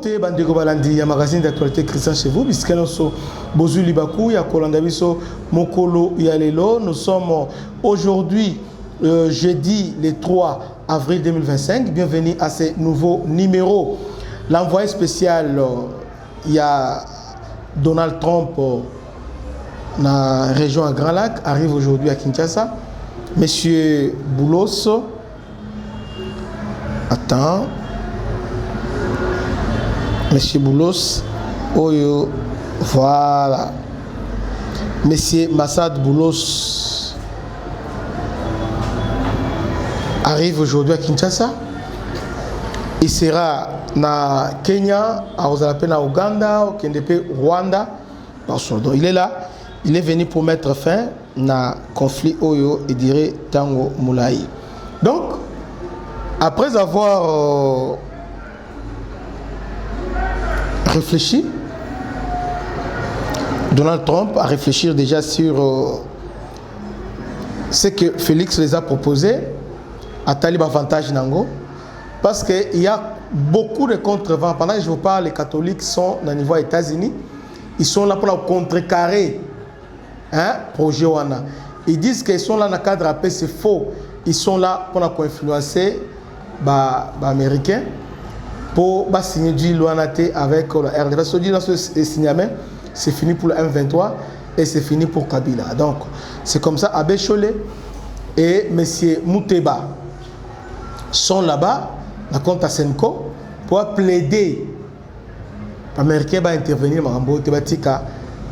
Mbote bandeko balandi ya magazine d'actualité Christian chez vous puisque nous sommes Bozu Libaku ya kolanda biso mokolo ya lelo. Nous sommes aujourd'hui jeudi le 3 avril 2025. Bienvenue à ce nouveau numéro. L'envoyé spécial il y a Donald Trump dans la région à Grand Lac arrive aujourd'hui à Kinshasa. Monsieur Boulos, attends. Monsieur Boulos, Oyo, voilà. Monsieur Massad Boulos arrive aujourd'hui à Kinshasa. Il sera na Kenya, à Ozalapena, Ouganda, au Kendepe, Rwanda. Donc il est là. Il est venu pour mettre fin na conflit Oyo et dirait Tango Moulaï. Donc, après avoir réfléchi, Donald Trump a réfléchi déjà sur ce que Félix les a proposé à Talib Avantage Nango, parce qu'il y a beaucoup de contrevents. Pendant que je vous parle, les catholiques sont au niveau des États-Unis, ils sont là pour contrecarrer projet Wana. Ils disent qu'ils sont là dans le cadre de la paix, c'est faux. Ils sont là pour influencer les Américains pour signer du Luanate avec la RDC. C'est fini pour le M23 et c'est fini pour Kabila. Donc, c'est comme ça, Abbé Cholé et M. Mouteba sont là-bas, dans le compte à Senko, pour plaider. Les Américains vont intervenir dans le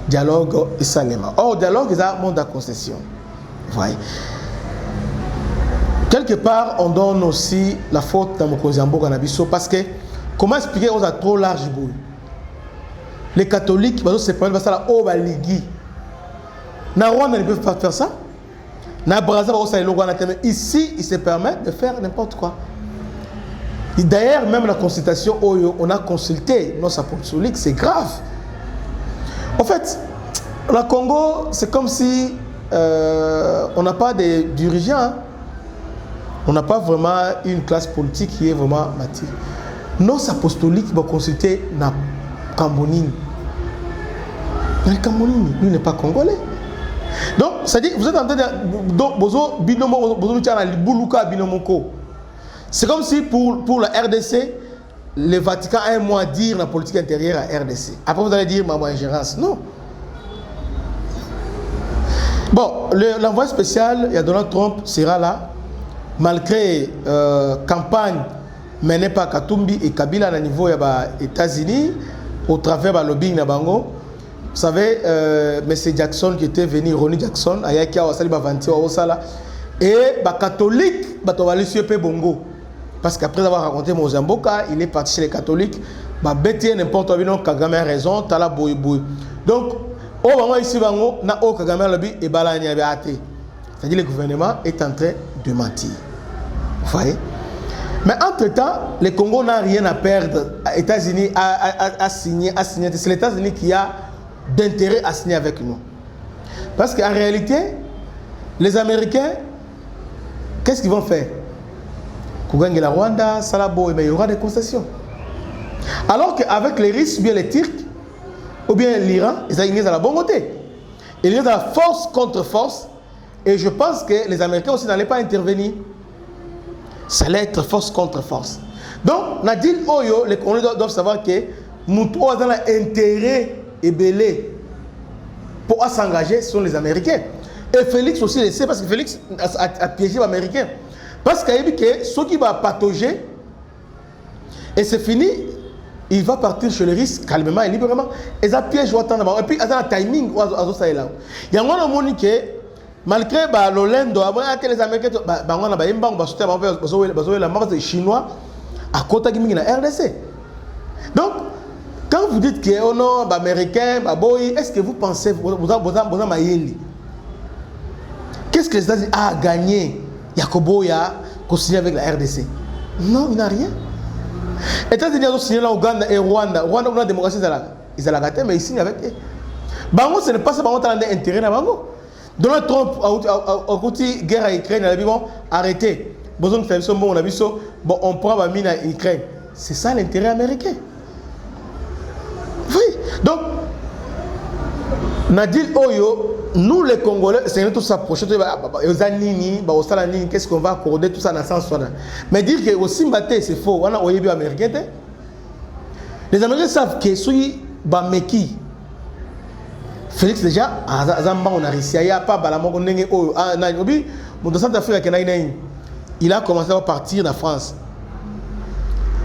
dialogue et Salema. Or, dialogue, c'est un monde de concession. Voyez. Quelque part, on donne aussi la faute dans Mokozambo Ganabiso parce que comment expliquer aux a trop large boule. Les catholiques, ils se permettent de faire ça au Baligi. Na Rwanda, ils ne peuvent pas faire ça. Na Brazza, ici, ils se permettent de faire n'importe quoi. Et d'ailleurs, même la consultation, on a consulté nos apostoliques, c'est grave. En fait, le Congo, c'est comme si on n'a pas de dirigeants. Hein. On n'a pas vraiment une classe politique qui est vraiment mature. Nos apostoliques vont consulter na Cambonine. Mais Cambonine, lui n'est pas congolais. Donc, ça dit, vous êtes en train de dire, c'est comme si pour la RDC, le Vatican a un mot à dire dans la politique intérieure à RDC. Après, vous allez dire, maman, ingérence. Non. Bon, l'envoyé spécial, il y a Donald Trump, sera là, malgré campagne menée par Katumbi et Kabila à niveau des États-Unis, au travers du lobbying na bango. Vous savez, M. Jackson qui était venu, Ronnie Jackson, et les catholiques, Bongo. Parce qu'après avoir raconté Mozamboka, il est parti chez les catholiques. Bétier n'importe où, Kagame a raison, Tala Boy Boy. Donc, au moment ici, na o Kagame lobby et Balani Abeate. C'est-à-dire que le gouvernement est en train de mentir. Vous voyez? Mais entre-temps, le Congo n'a rien à perdre. Les États-Unis a signé. C'est les États-Unis qui a d'intérêt à signer avec nous. Parce qu'en réalité, les Américains, qu'est-ce qu'ils vont faire? Kougangi la Rwanda, Salabo, mais il y aura des concessions. Alors qu'avec les Russes, ou bien les Turcs, ou bien l'Iran, ils sont à la bonne côté. Ils sont à la force contre force. Et je pense que les Américains aussi n'allaient pas intervenir. Ça allait être force contre force. Donc, Nadine Oyo, les Congolais doivent savoir que Moutou a intérêt et belé pour s'engager sur les Américains. Et Félix aussi le sait parce que Félix a piégé les Américains. Parce qu'il a dit que ceux qui vont patauger, et c'est fini, il va partir chez les risques calmement et librement. Et ça piège attendre. Et puis, il y a un timing. Il y a un moment que malgré l'Olendo, que les Américains, les Chinois, à côté de la RDC. Donc, quand vous dites que les Américains, est-ce que vous pensez, qu'est-ce que les États-Unis ont gagné? Yakobo a signé avec la RDC. Non, il n'a rien. Les États-Unis ont signé là Ouganda et Rwanda. Rwanda, on a la démocratie, ils ont la gâté, mais ils signent avec eux. Bango, ce n'est pas ça, Bango, a intérêt à Bango. Donald Trump a coûté guerre à Ukraine, il a dit bon, arrêtez. Bon, on prend la mine à Ukraine. C'est ça l'intérêt américain. Donc, Nadil Oyo, nous les Congolais, c'est tout ça proche. Qu'est-ce qu'on va accorder tout ça dans le sens. Mais dire que aussi c'est faux. On a Oyebi américain. Les Américains savent que si Bameki, Félix déjà, on a réussi à pas Balamoko Nenge Oyo. Il a commencé à partir de France.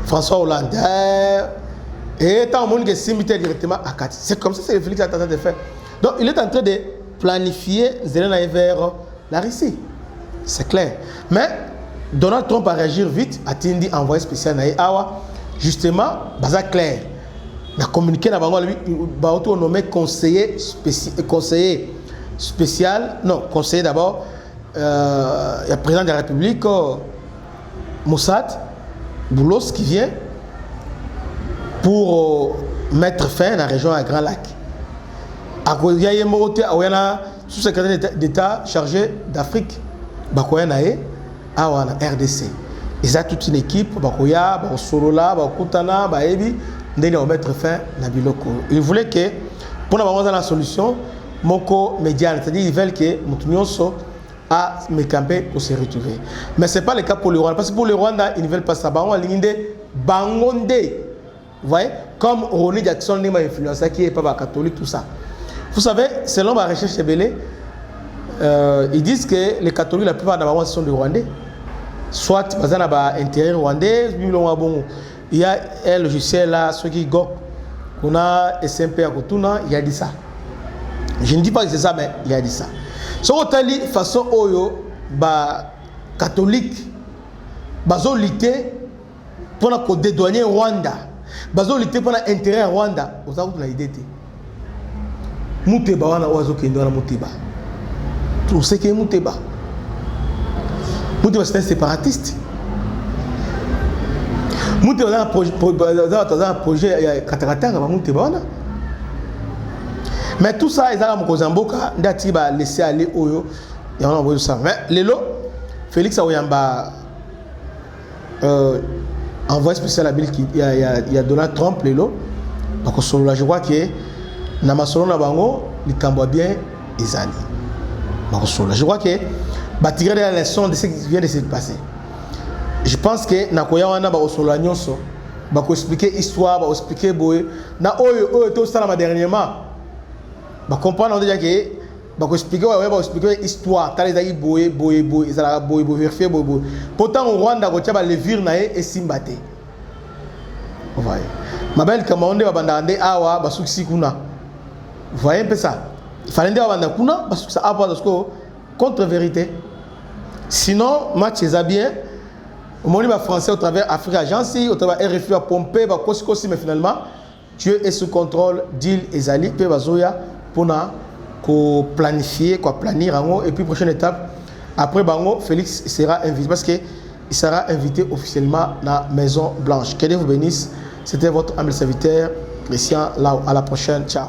François Hollande. Et tant monde qui s'est directement à Kati. C'est comme ça que Félix a tenté de faire. Donc il est en train de planifier Zelensky vers la Russie. C'est clair. Mais Donald Trump a réagi vite, a dit envoyé spécial à Awa. Justement, c'est clair. Il a communiqué dans le nommé conseiller spécial. Non, conseiller d'abord. Il y a le président de la République, Mossad Boulos, qui vient pour mettre fin à la région à Grand Lac. Il y a un sous-secrétaire d'État chargé d'Afrique, à RDC. Ils ont toute une équipe, Solola, Kutana, ils mettre fin à Biloko. Ils voulaient que, pour avoir la solution, Moko médiane, c'est-à-dire ils veulent que Moutounioso a me camper pour se retrouver. Mais ce n'est pas le cas pour le Rwanda, parce que pour le Rwanda, ils ne veulent pas ça. Bangonde. Vous voyez, comme Ronnie Jackson m'a influencé, qui n'est pas catholique, tout ça. Vous savez, selon ma recherche Belé, ils disent que les catholiques, la plupart d'abord, sont des Rwandais. Soit, ils ont un intérêt rwandais, il y a un logiciel là, ceux qui go, on a SMP à Kotuna, il y a dit ça. Je ne dis pas que c'est ça, mais il y a dit ça. Si on a dit façon Oyo, catholique, bazo lutter pour dédouaner Rwanda. Bazo lutter pour l'intérêt à Rwanda. Vous avez une idée. Mouteba wana oazo kendo na Mouteba. Tu sais que Mouteba. Mouteba c'est un séparatiste. Mouteba dans un projet Kataratanga ba Mouteba wana. Mais tout ça ils ont Mokozamboka ndati ba laisser aller oyo et on a envoyé ça. Mais lelo Félix Aoyamba envoyé spécial à Bill qui il y a Donald Trump lelo. Donc sur là je vois que Namasolo na bango, likambo bien ezali. Je crois que tirer la leçon de ce qui vient de se passer. Je pense que nakoya wana ba osolo nyonso, ba ko expliquer histoire, ba expliquer boy na oyo to sala dernièrement. Ba comprendre déjà que ba ko expliquer histoire, tala ezali boy ezala boy vérifier boy. Pourtant au Rwanda ko tia ba levir na e simbate. Vous voyez. Mabel Kamonde ba bandande awa ba suksi kuna. Vous voyez un peu ça. Il fallait dire parce que ça a pas de contre-vérité. Sinon, match est bien. Au moment français au travers Afrique Agence, au travers RFI à pomper, mais finalement, Dieu est sous contrôle d'Il et Zali, puis Bazoya pour planifier, planir et puis prochaine étape. Après Bango, Félix sera invité parce qu'il sera invité officiellement dans la Maison Blanche. Que Dieu vous bénisse. C'était votre humble serviteur, Christian Lao. À la prochaine. Ciao.